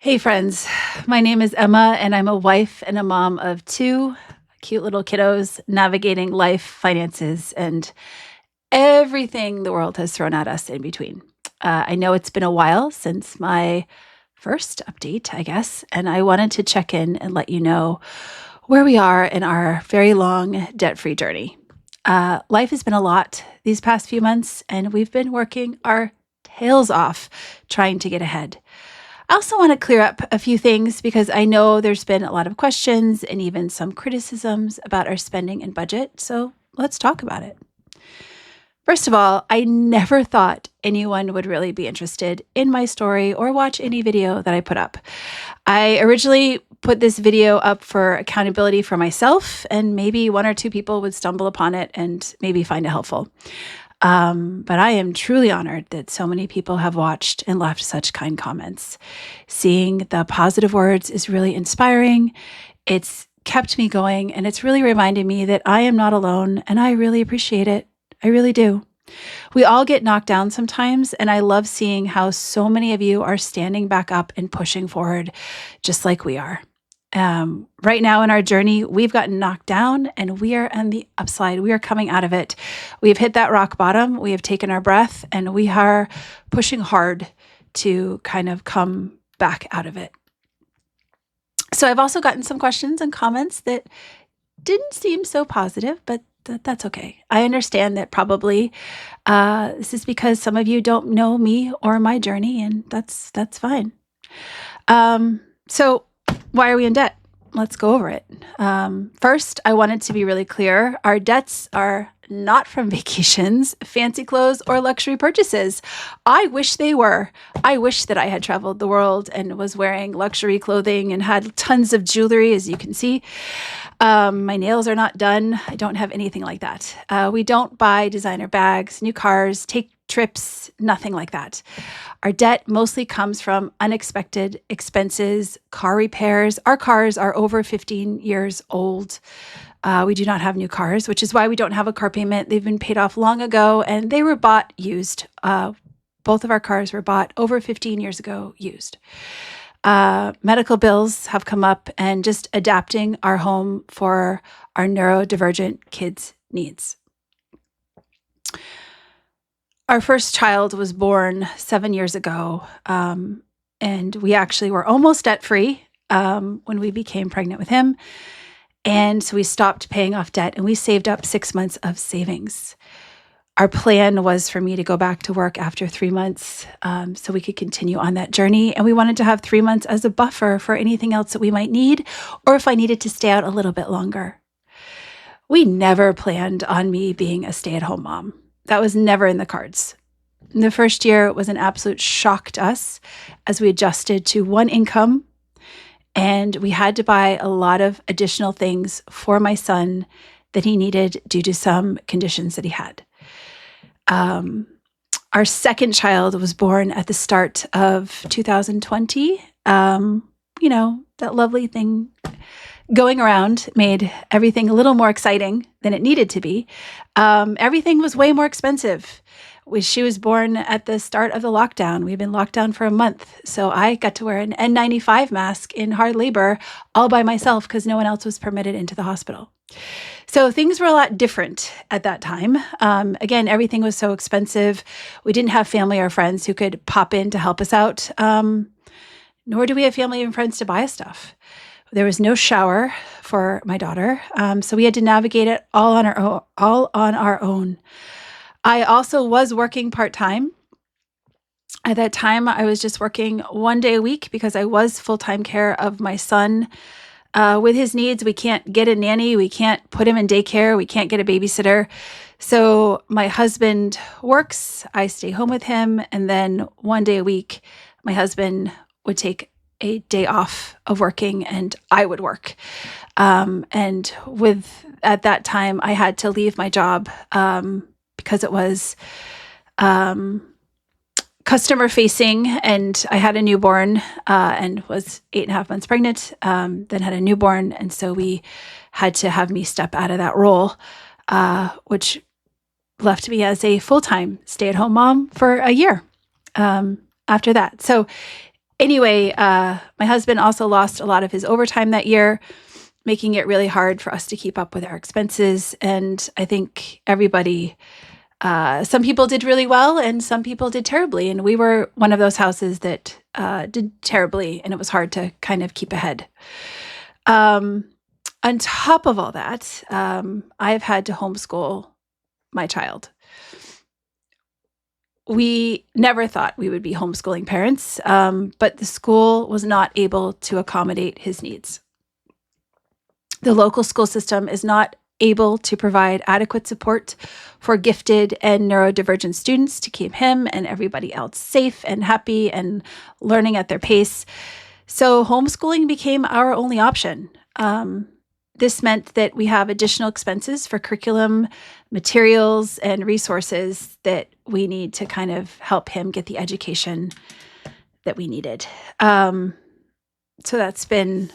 Hey friends, my name is Emma and I'm a wife and a mom of two cute little kiddos navigating life, finances, and everything the world has thrown at us in between. I know it's been a while since my first update, I guess, and I wanted to check in and let you know where we are in our very long debt-free journey. Life has been a lot these past few months, and we've been working our tails off trying to get ahead. I also want to clear up a few things because I know there's been a lot of questions and even some criticisms about our spending and budget. So let's talk about it. First of all, I never thought anyone would really be interested in my story or watch any video that I put up. I originally put this video up for accountability for myself, and maybe one or two people would stumble upon it and maybe find it helpful. But I am truly honored that so many people have watched and left such kind comments. Seeing the positive words is really inspiring. It's kept me going, and it's really reminded me that I am not alone, and I really appreciate it. I really do. We all get knocked down sometimes, and I love seeing how so many of you are standing back up and pushing forward just like we are. Right now in our journey, we've gotten knocked down and we are on the upside. We are coming out of it. We've hit that rock bottom. We have taken our breath and we are pushing hard to kind of come back out of it. So I've also gotten some questions and comments that didn't seem so positive, but that's okay. I understand that probably this is because some of you don't know me or my journey, and that's fine. So why are we in debt? Let's go over it. First, I wanted to be really clear. Our debts are not from vacations, fancy clothes, or luxury purchases. I wish they were. I wish that I had traveled the world and was wearing luxury clothing and had tons of jewelry, as you can see. My nails are not done. I don't have anything like that. We don't buy designer bags, new cars, take trips, nothing like that. Our debt mostly comes from unexpected expenses, car repairs. Our cars are over 15 years old. We do not have new cars, which is why we don't have a car payment. They've been paid off long ago, and they were bought used. Both of our cars were bought over 15 years ago used. Medical bills have come up, and just adapting our home for our neurodivergent kids' needs. Our first child was born 7 years ago, and we actually were almost debt-free when we became pregnant with him. And so we stopped paying off debt, and we saved up 6 months of savings. Our plan was for me to go back to work after 3 months so we could continue on that journey. And we wanted to have 3 months as a buffer for anything else that we might need, or if I needed to stay out a little bit longer. We never planned on me being a stay-at-home mom. That was never in the cards. The first year was an absolute shock to us as we adjusted to one income, and we had to buy a lot of additional things for my son that he needed due to some conditions that he had. Our second child was born at the start of 2020. That lovely thing going around made everything a little more exciting than it needed to be. Everything was way more expensive. She was born at the start of the lockdown. We've been locked down for a month. So I got to wear an N95 mask in hard labor all by myself because no one else was permitted into the hospital. So things were a lot different at that time. Again, everything was so expensive. We didn't have family or friends who could pop in to help us out, nor do we have family and friends to buy us stuff. There was no shower for my daughter, so we had to navigate it all on our own. I also was working part-time. At that time, I was just working 1 day a week because I was full-time care of my son. With his needs, we can't get a nanny, we can't put him in daycare, we can't get a babysitter. So my husband works, I stay home with him, and then 1 day a week, my husband would take a day off of working and I would work. At that time, I had to leave my job because it was customer facing, and I had a newborn and was 8.5 months pregnant, then had a newborn. And so we had to have me step out of that role, which left me as a full-time stay-at-home mom for a year after that. So Anyway, my husband also lost a lot of his overtime that year, making it really hard for us to keep up with our expenses. And I think everybody, some people did really well and some people did terribly. And we were one of those houses that did terribly, and it was hard to kind of keep ahead. On top of all that, I've had to homeschool my child. We never thought we would be homeschooling parents, but the school was not able to accommodate his needs. The local school system is not able to provide adequate support for gifted and neurodivergent students to keep him and everybody else safe and happy and learning at their pace. So homeschooling became our only option. This meant that we have additional expenses for curriculum, materials, and resources that we need to kind of help him get the education that we needed. So that's been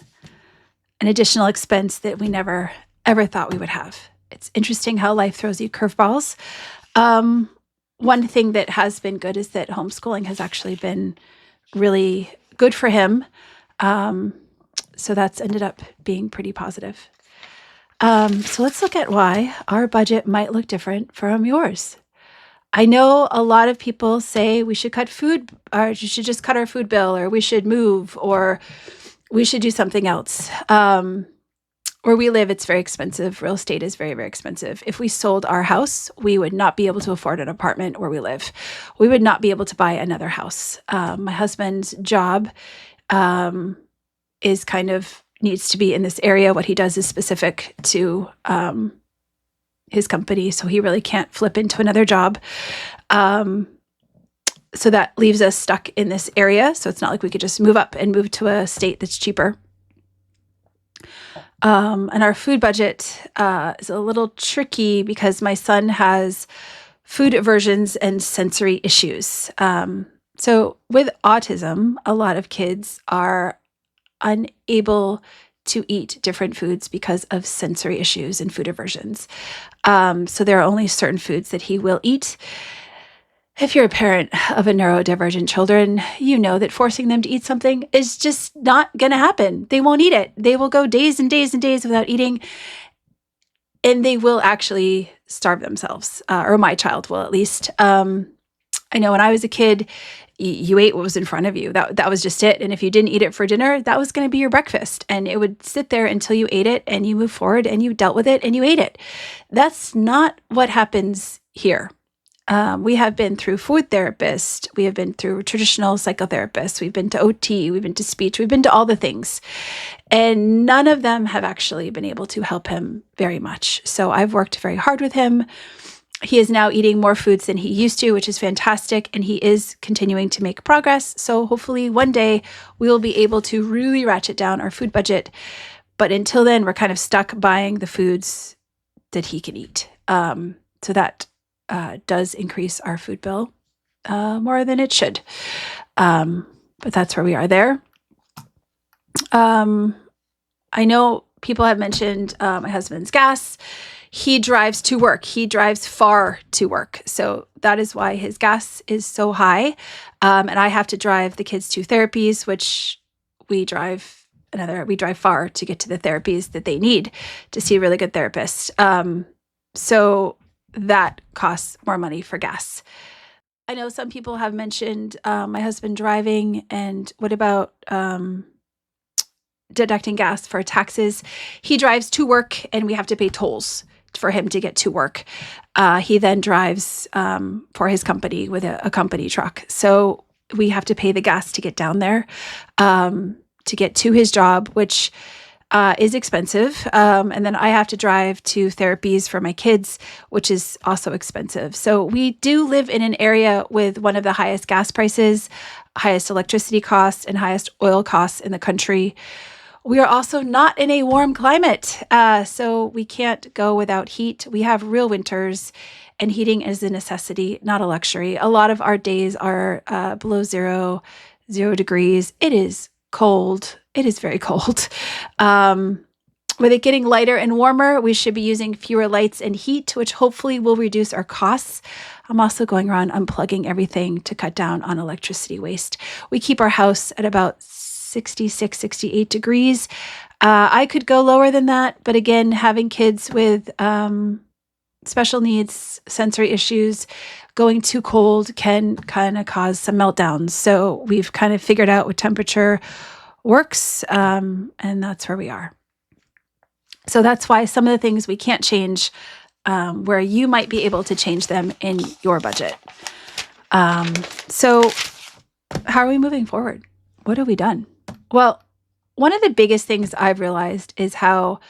an additional expense that we never, ever thought we would have. It's interesting how life throws you curveballs. One thing that has been good is that homeschooling has actually been really good for him. So that's ended up being pretty positive. So let's look at why our budget might look different from yours. I know a lot of people say we should cut food, or you should just cut our food bill, or we should move, or we should do something else. Where we live, it's very expensive. Real estate is very, very expensive. If we sold our house, we would not be able to afford an apartment where we live. We would not be able to buy another house. My husband's job is kind of needs to be in this area. What he does is specific to his company, so he really can't flip into another job. So that leaves us stuck in this area. So it's not like we could just move up and move to a state that's cheaper. And our food budget is a little tricky because my son has food aversions and sensory issues. So with autism, a lot of kids are unable to eat different foods because of sensory issues and food aversions. So there are only certain foods that he will eat. If you're a parent of a neurodivergent children, you know that forcing them to eat something is just not going to happen. They won't eat it. They will go days and days and days without eating, and they will actually starve themselves, or my child will at least. I know when I was a kid, you ate what was in front of you. That was just it. And if you didn't eat it for dinner, that was going to be your breakfast. And it would sit there until you ate it and you moved forward and you dealt with it and you ate it. That's not what happens here. We have been through food therapists. We have been through traditional psychotherapists. We've been to OT. We've been to speech. We've been to all the things. And none of them have actually been able to help him very much. So I've worked very hard with him. He is now eating more foods than he used to, which is fantastic. And he is continuing to make progress. So hopefully one day we will be able to really ratchet down our food budget. But until then, we're kind of stuck buying the foods that he can eat. So that does increase our food bill more than it should. But that's where we are there. I know people have mentioned my husband's gas. He drives to work. He drives far to work. So that is why his gas is so high. And I have to drive the kids to therapies, which we drive far to get to the therapies that they need to see a really good therapist. So that costs more money for gas. I know some people have mentioned my husband driving, and what about deducting gas for taxes? He drives to work and we have to pay tolls for him to get to work. He then drives for his company with a company truck. So we have to pay the gas to get down there, to get to his job, which is expensive. And then I have to drive to therapies for my kids, which is also expensive. So we do live in an area with one of the highest gas prices, highest electricity costs, and highest oil costs in the country. We are also not in a warm climate, so we can't go without heat. We have real winters, and heating is a necessity, not a luxury. A lot of our days are below 0 degrees. It is cold. It is very cold. With it getting lighter and warmer, we should be using fewer lights and heat, which hopefully will reduce our costs. I'm also going around unplugging everything to cut down on electricity waste. We keep our house at about 66, 68 degrees. I could go lower than that, but again, having kids with special needs, sensory issues, going too cold can kind of cause some meltdowns. So we've kind of figured out what temperature works, and that's where we are. So that's why some of the things we can't change, where you might be able to change them in your budget. So how are we moving forward? What have we done? Well, one of the biggest things I've realized is how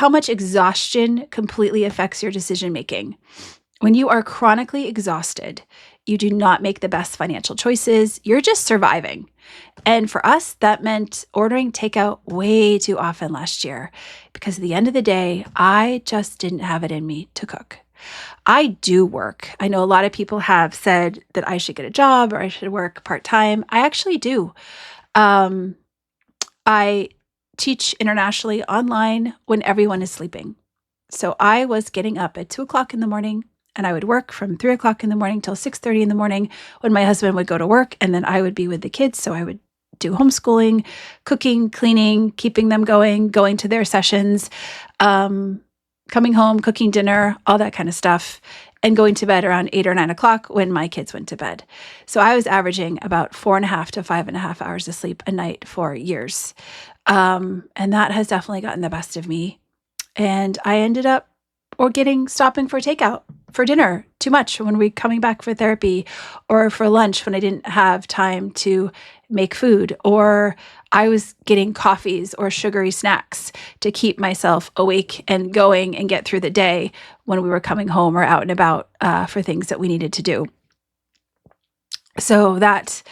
much exhaustion completely affects your decision making. When you are chronically exhausted, you do not make the best financial choices. You're just surviving. And for us, that meant ordering takeout way too often last year because at the end of the day, I just didn't have it in me to cook. I do work. I know a lot of people have said that I should get a job or I should work part-time. I actually do. I teach internationally online when everyone is sleeping. So I was getting up at 2:00 in the morning and I would work from 3:00 in the morning till 6:30 in the morning when my husband would go to work, and then I would be with the kids. So I would do homeschooling, cooking, cleaning, keeping them going to their sessions, coming home, cooking dinner, all that kind of stuff, and going to bed around 8 or 9 o'clock when my kids went to bed. So I was averaging about 4.5 to 5.5 hours of sleep a night for years. And that has definitely gotten the best of me. And I ended up stopping for takeout for dinner too much when we coming back for therapy, or for lunch when I didn't have time to make food, or I was getting coffees or sugary snacks to keep myself awake and going and get through the day when we were coming home or out and about for things that we needed to do. So that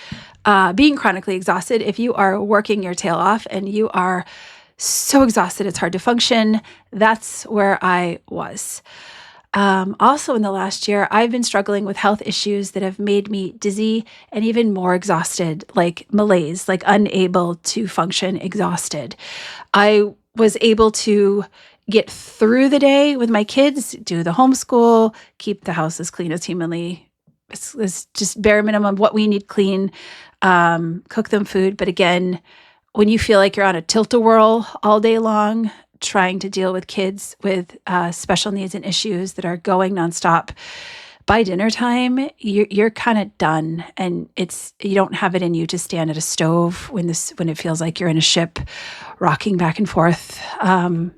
being chronically exhausted, if you are working your tail off and you are so exhausted it's hard to function, that's where I was. Also in the last year, I've been struggling with health issues that have made me dizzy and even more exhausted, like malaise, like unable to function, exhausted. I was able to get through the day with my kids, do the homeschool, keep the house as clean as humanly, it's just bare minimum what we need clean, cook them food. But again, when you feel like you're on a tilt-a-whirl all day long, trying to deal with kids with special needs and issues that are going nonstop, by dinner time, you're kind of done, and you don't have it in you to stand at a stove when it feels like you're in a ship, rocking back and forth, and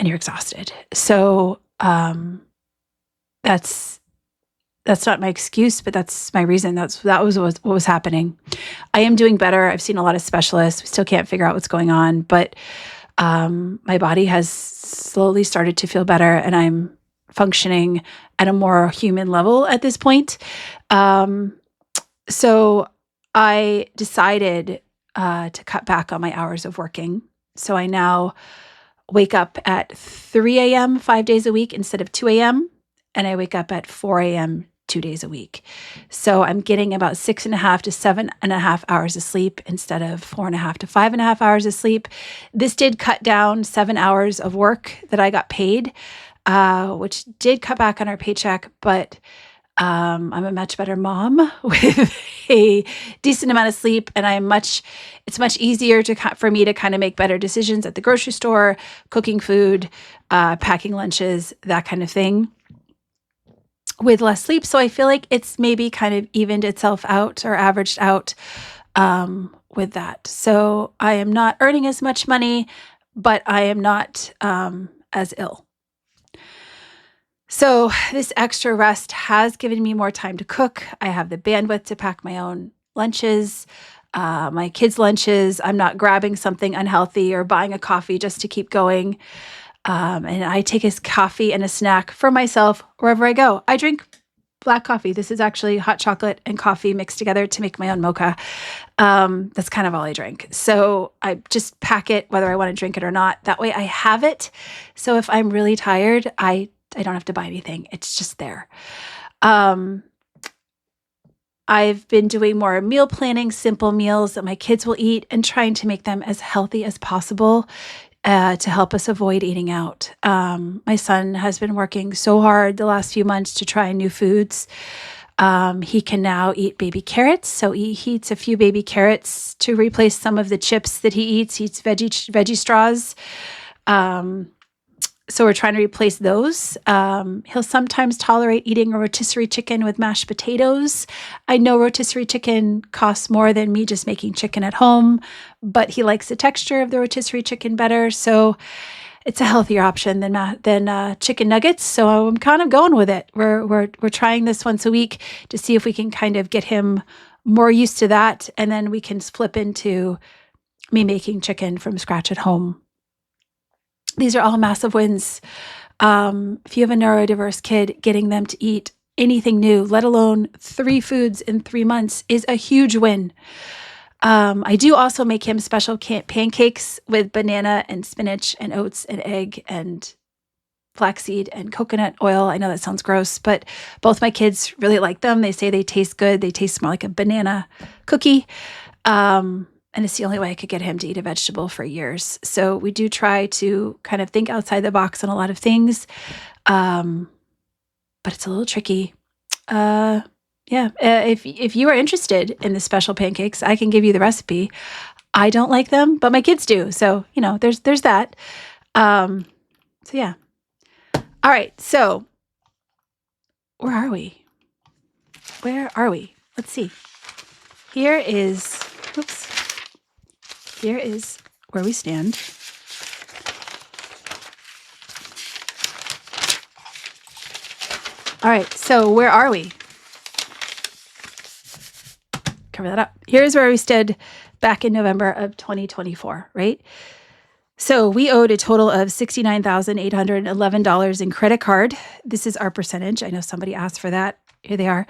you're exhausted. So that's not my excuse, but that's my reason. That was what was happening. I am doing better. I've seen a lot of specialists. We still can't figure out what's going on, but my body has slowly started to feel better, and I'm functioning at a more human level at this point. So I decided to cut back on my hours of working. So I now wake up at 3 a.m. 5 days a week instead of 2 a.m., and I wake up at 4 a.m. 2 days a week. So I'm getting about 6.5 to 7.5 hours of sleep instead of 4.5 to 5.5 hours of sleep. This did cut down 7 hours of work that I got paid, which did cut back on our paycheck, but I'm a much better mom with a decent amount of sleep, and it's much easier for me to kind of make better decisions at the grocery store, cooking food, packing lunches, that kind of thing, with less sleep. So I feel like it's maybe kind of evened itself out or averaged out with that. So I am not earning as much money, but I am not as ill. So this extra rest has given me more time to cook. I have the bandwidth to pack my own lunches, my kids' lunches. I'm not grabbing something unhealthy or buying a coffee just to keep going. And I take a coffee and a snack for myself wherever I go. I drink black coffee. This is actually hot chocolate and coffee mixed together to make my own mocha. That's kind of all I drink. So I just pack it whether I want to drink it or not. That way I have it. So if I'm really tired, I don't have to buy anything. It's just there. I've been doing more meal planning, simple meals that my kids will eat, and trying to make them as healthy as possible. to help us avoid eating out. My son has been working so hard the last few months to try new foods. He can now eat baby carrots. So he eats a few baby carrots to replace some of the chips that he eats. He eats veggie straws. So we're trying to replace those. He'll sometimes tolerate eating a rotisserie chicken with mashed potatoes. I know rotisserie chicken costs more than me just making chicken at home, but he likes the texture of the rotisserie chicken better. So it's a healthier option than chicken nuggets. So I'm kind of going with it. We're trying this once a week to see if we can kind of get him more used to that, and then we can flip into me making chicken from scratch at home. These are all massive wins. If you have a neurodiverse kid, getting them to eat anything new, let alone 3 foods in 3 months, is a huge win. I do also make him special pancakes with banana and spinach and oats and egg and flaxseed and coconut oil. I know that sounds gross, but both my kids really like them. They say they taste good. They taste more like a banana cookie. And it's the only way I could get him to eat a vegetable for years. So we do try to kind of think outside the box on a lot of things. But it's a little tricky. If you are interested in the special pancakes, I can give you the recipe. I don't like them, but my kids do. So, there's that. Yeah. All right. So where are we? Let's see. Here is where we stand. All right, so where are we? Cover that up. Here's where we stood back in November of 2024, right? So we owed a total of $69,811 in credit card. This is our percentage. I know somebody asked for that. Here they are.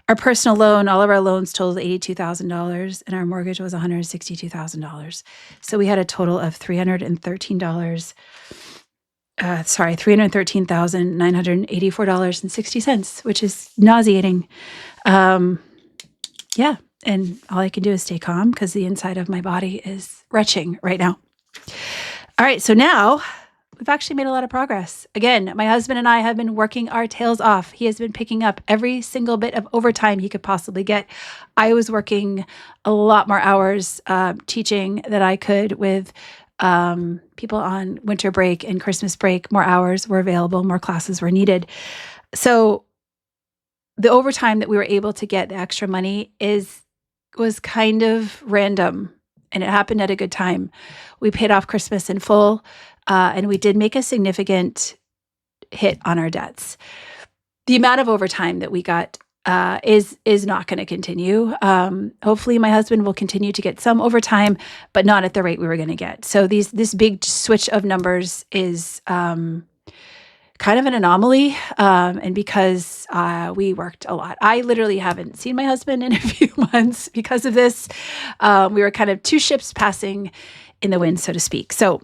Our personal loan, all of our loans totaled $82,000, and our mortgage was $162,000. So we had a total of $313,984.60, which is nauseating. Yeah, and all I can do is stay calm because the inside of my body is retching right now. All right, so now we've actually made a lot of progress. Again, my husband and I have been working our tails off. He has been picking up every single bit of overtime he could possibly get. I was working a lot more hours teaching that I could with people on winter break and Christmas break. More hours were available, more classes were needed. So the overtime that we were able to get, the extra money, was kind of random, and it happened at a good time. We paid off Christmas in full. And we did make a significant hit on our debts. The amount of overtime that we got is not going to continue. Hopefully, my husband will continue to get some overtime, but not at the rate we were going to get. So this big switch of numbers is kind of an anomaly, and because we worked a lot. I literally haven't seen my husband in a few months because of this. We were kind of 2 ships passing in the wind, so to speak. So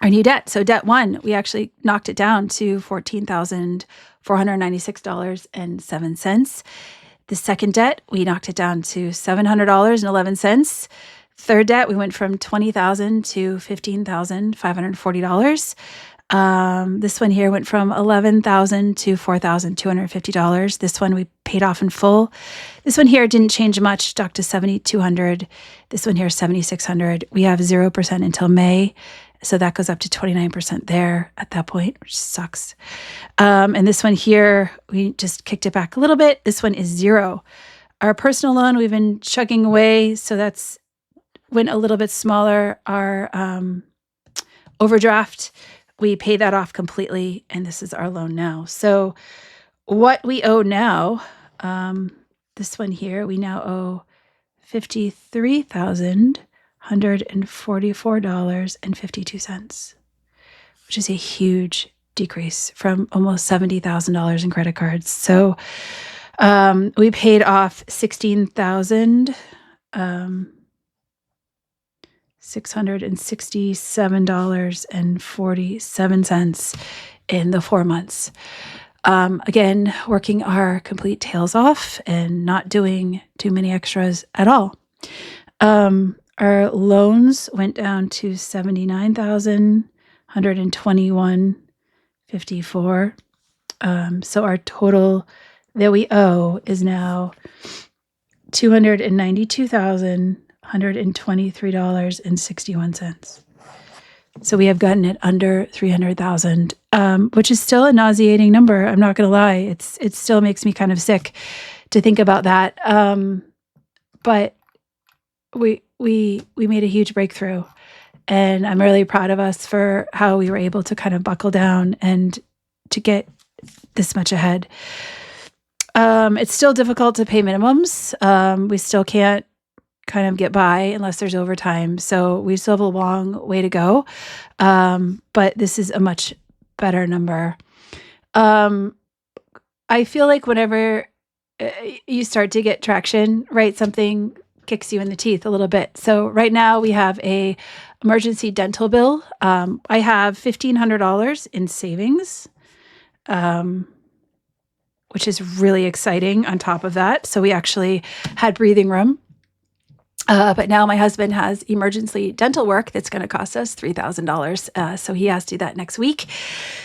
our new debt. So debt 1, we actually knocked it down to $14,496.07. The second debt, we knocked it down to $700.11. Third debt, we went from $20,000 to $15,540. This one here went from $11,000 to $4,250. This one we paid off in full. This one here didn't change much, docked to $7,200. This one here, $7,600. We have 0% until May. So that goes up to 29% there at that point, which sucks. And this one here, we just kicked it back a little bit. This one is 0. Our personal loan, we've been chugging away. So that's went a little bit smaller. Our overdraft, we paid that off completely. And this is our loan now. So what we owe now, this one here, we now owe $53,144.52, which is a huge decrease from almost $70,000 in credit cards. So we paid off $16,667.47 in the 4 months. Again, working our complete tails off and not doing too many extras at all. Our Our loans went down to $79,121.54. So our total that we owe is now $292,123.61. So we have gotten it under 300,000, which is still a nauseating number. I'm not going to lie. It still makes me kind of sick to think about that. But we made a huge breakthrough, and I'm really proud of us for how we were able to kind of buckle down and to get this much ahead. It's still difficult to pay minimums. We still can't kind of get by unless there's overtime. So we still have a long way to go. But this is a much better number. I feel like whenever you start to get traction, right, something kicks you in the teeth a little bit. So right now we have a emergency dental bill. I have $1,500 in savings, which is really exciting on top of that. So we actually had breathing room. But now my husband has emergency dental work that's going to cost us $3,000. So he has to do that next week.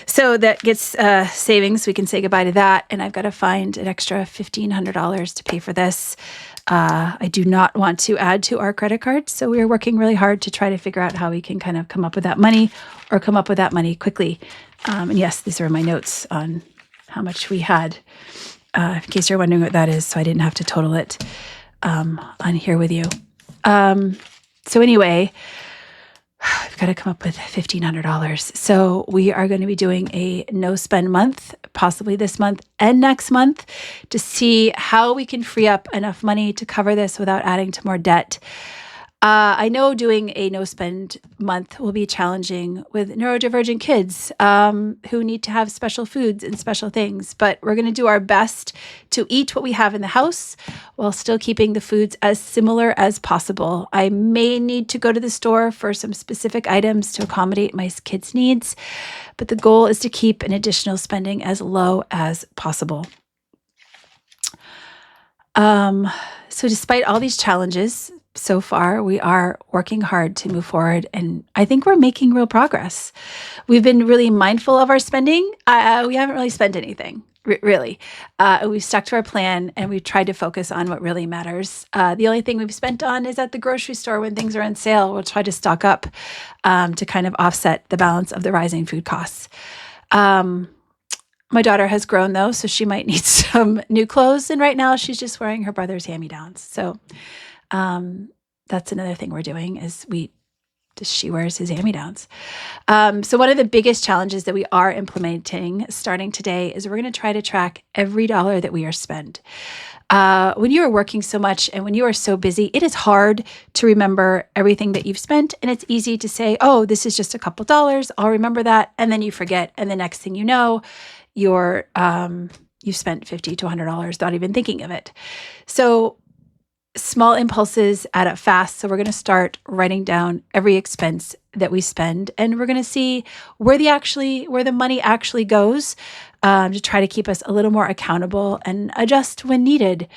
So that gets savings. We can say goodbye to that. And I've got to find an extra $1,500 to pay for this. I do not want to add to our credit card. So we are working really hard to try to figure out how we can kind of come up with that money or come up with that money quickly. And yes, these are my notes on how much we had, in case you're wondering what that is. So I didn't have to total it on here with you. So anyway, I've got to come up with $1,500. So we are going to be doing a no spend month, possibly this month and next month, to see how we can free up enough money to cover this without adding to more debt. I know doing a no spend month will be challenging with neurodivergent kids who need to have special foods and special things, but we're going to do our best to eat what we have in the house while still keeping the foods as similar as possible. I may need to go to the store for some specific items to accommodate my kids' needs, but the goal is to keep an additional spending as low as possible. So despite all these challenges, so far, we are working hard to move forward, and I think we're making real progress. We've been really mindful of our spending. We haven't really spent anything, really. We've stuck to our plan, and we've tried to focus on what really matters. The only thing we've spent on is at the grocery store when things are on sale. We'll try to stock up to kind of offset the balance of the rising food costs. My daughter has grown, though, so she might need some new clothes, and right now she's just wearing her brother's hand-me-downs. So that's another thing we're doing is she wears his hand-me-downs. So one of the biggest challenges that we are implementing starting today is we're going to try to track every dollar that we are spent. When you are working so much and when you are so busy, it is hard to remember everything that you've spent. And it's easy to say, oh, this is just a couple dollars. I'll remember that. And then you forget. And the next thing you know, you've spent $50 to $100 not even thinking of it. So small impulses add up fast. So we're going to start writing down every expense that we spend, and we're going to see where the money actually goes, to try to keep us a little more accountable and adjust when needed.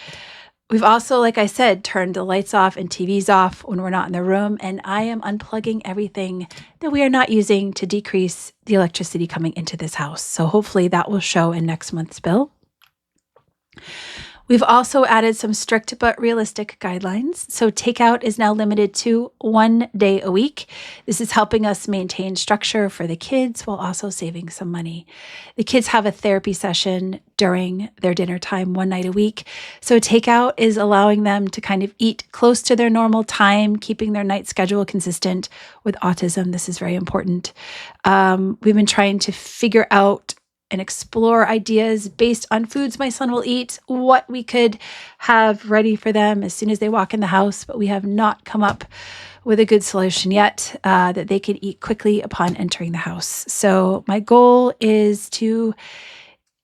We've also, like I said, turned the lights off and TVs off when we're not in the room, and I am unplugging everything that we are not using to decrease the electricity coming into this house. So hopefully that will show in next month's bill. We've also added some strict but realistic guidelines. So takeout is now limited to 1 day a week. This is helping us maintain structure for the kids while also saving some money. The kids have a therapy session during their dinner time 1 night a week. So takeout is allowing them to kind of eat close to their normal time, keeping their night schedule consistent. With autism, this is very important. We've been trying to figure out and explore ideas based on foods my son will eat, what we could have ready for them as soon as they walk in the house, but we have not come up with a good solution yet that they can eat quickly upon entering the house. So my goal is to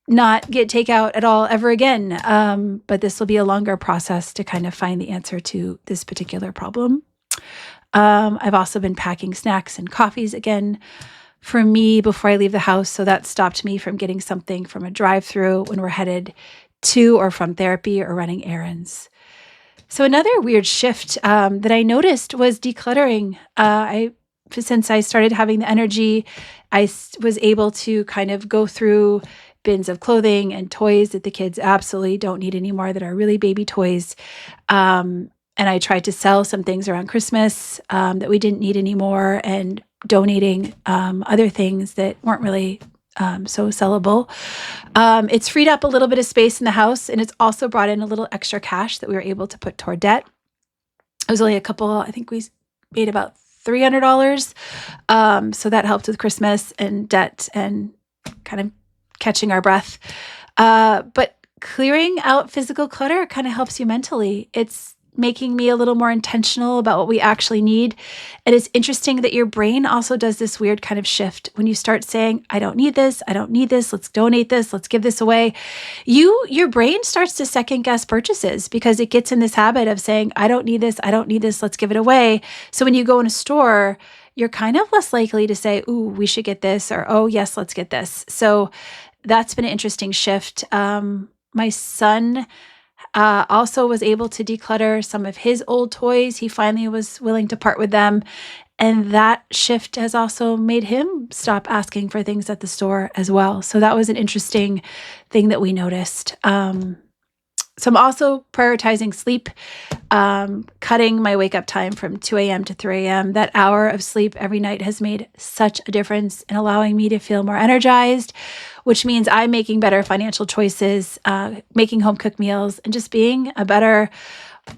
not get takeout at all ever again, but this will be a longer process to kind of find the answer to this particular problem. I've also been packing snacks and coffees again for me before I leave the house. So that stopped me from getting something from a drive-through when we're headed to or from therapy or running errands. So another weird shift that I noticed was decluttering. Since I started having the energy, was able to kind of go through bins of clothing and toys that the kids absolutely don't need anymore, that are really baby toys. And I tried to sell some things around Christmas that we didn't need anymore, and donating other things that weren't really so sellable. It's freed up a little bit of space in the house, and it's also brought in a little extra cash that we were able to put toward debt. It was only I think we made about $300. So that helped with Christmas and debt and kind of catching our breath. But clearing out physical clutter kind of helps you mentally. It's making me a little more intentional about what we actually need. And it's interesting that your brain also does this weird kind of shift when you start saying, I don't need this, let's donate this, let's give this away. Your brain starts to second guess purchases because it gets in this habit of saying, I don't need this, let's give it away. So when you go in a store, you're kind of less likely to say, ooh, we should get this, or, oh yes, let's get this. So that's been an interesting shift. My son also was able to declutter some of his old toys. He finally was willing to part with them. And that shift has also made him stop asking for things at the store as well. So that was an interesting thing that we noticed. So I'm also prioritizing sleep, cutting my wake up time from 2 a.m. to 3 a.m. That hour of sleep every night has made such a difference in allowing me to feel more energized, which means I'm making better financial choices, making home cooked meals, and just being a better,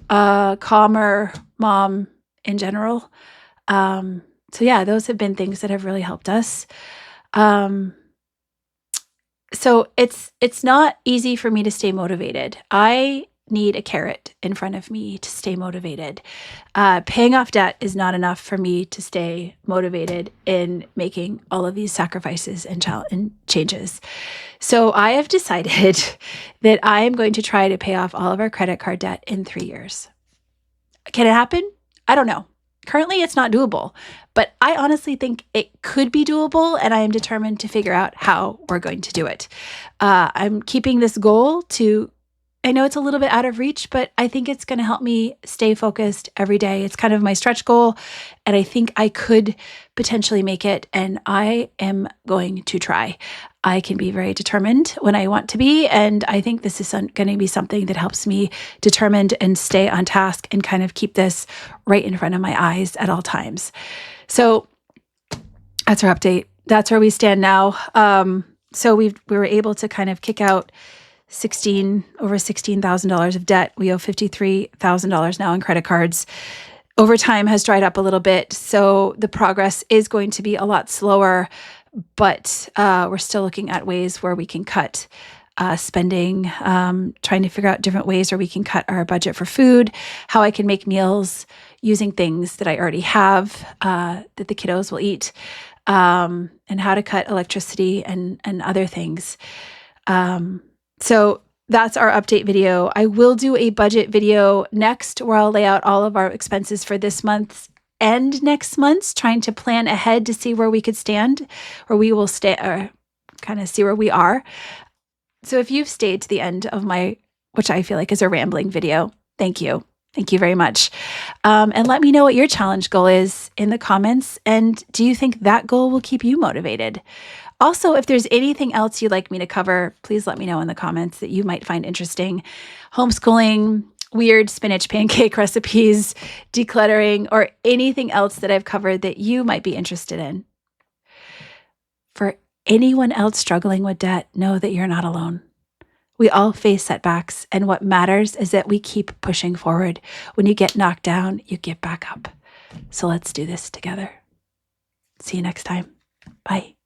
calmer mom in general. So yeah, those have been things that have really helped us. So it's not easy for me to stay motivated. I need a carrot in front of me to stay motivated. Paying off debt is not enough for me to stay motivated in making all of these sacrifices and changes. So I have decided that I am going to try to pay off all of our credit card debt in 3 years. Can it happen? I don't know. Currently, it's not doable, but I honestly think it could be doable, and I am determined to figure out how we're going to do it. I'm keeping this goal I know it's a little bit out of reach, but I think it's going to help me stay focused every day. It's kind of my stretch goal, and I think I could potentially make it, and I am going to try. I can be very determined when I want to be, and I think this is going to be something that helps me determined and stay on task and kind of keep this right in front of my eyes at all times. So that's our update. That's where we stand now. So we were able to kind of kick out over $16,000 of debt. We owe $53,000 now on credit cards. Overtime has dried up a little bit, so the progress is going to be a lot slower, but we're still looking at ways where we can cut spending, trying to figure out different ways where we can cut our budget for food, how I can make meals using things that I already have that the kiddos will eat, and how to cut electricity and other things. So that's our update video. I will do a budget video next where I'll lay out all of our expenses for this month and next month's, trying to plan ahead to see where we could stand, or we will stay, or kind of see where we are. So if you've stayed to the end of which I feel like is a rambling video, thank you. Thank you very much. And let me know what your challenge goal is in the comments. And do you think that goal will keep you motivated? Also, if there's anything else you'd like me to cover, please let me know in the comments that you might find interesting. Homeschooling, weird spinach pancake recipes, decluttering, or anything else that I've covered that you might be interested in. For anyone else struggling with debt, know that you're not alone. We all face setbacks, and what matters is that we keep pushing forward. When you get knocked down, you get back up. So let's do this together. See you next time. Bye.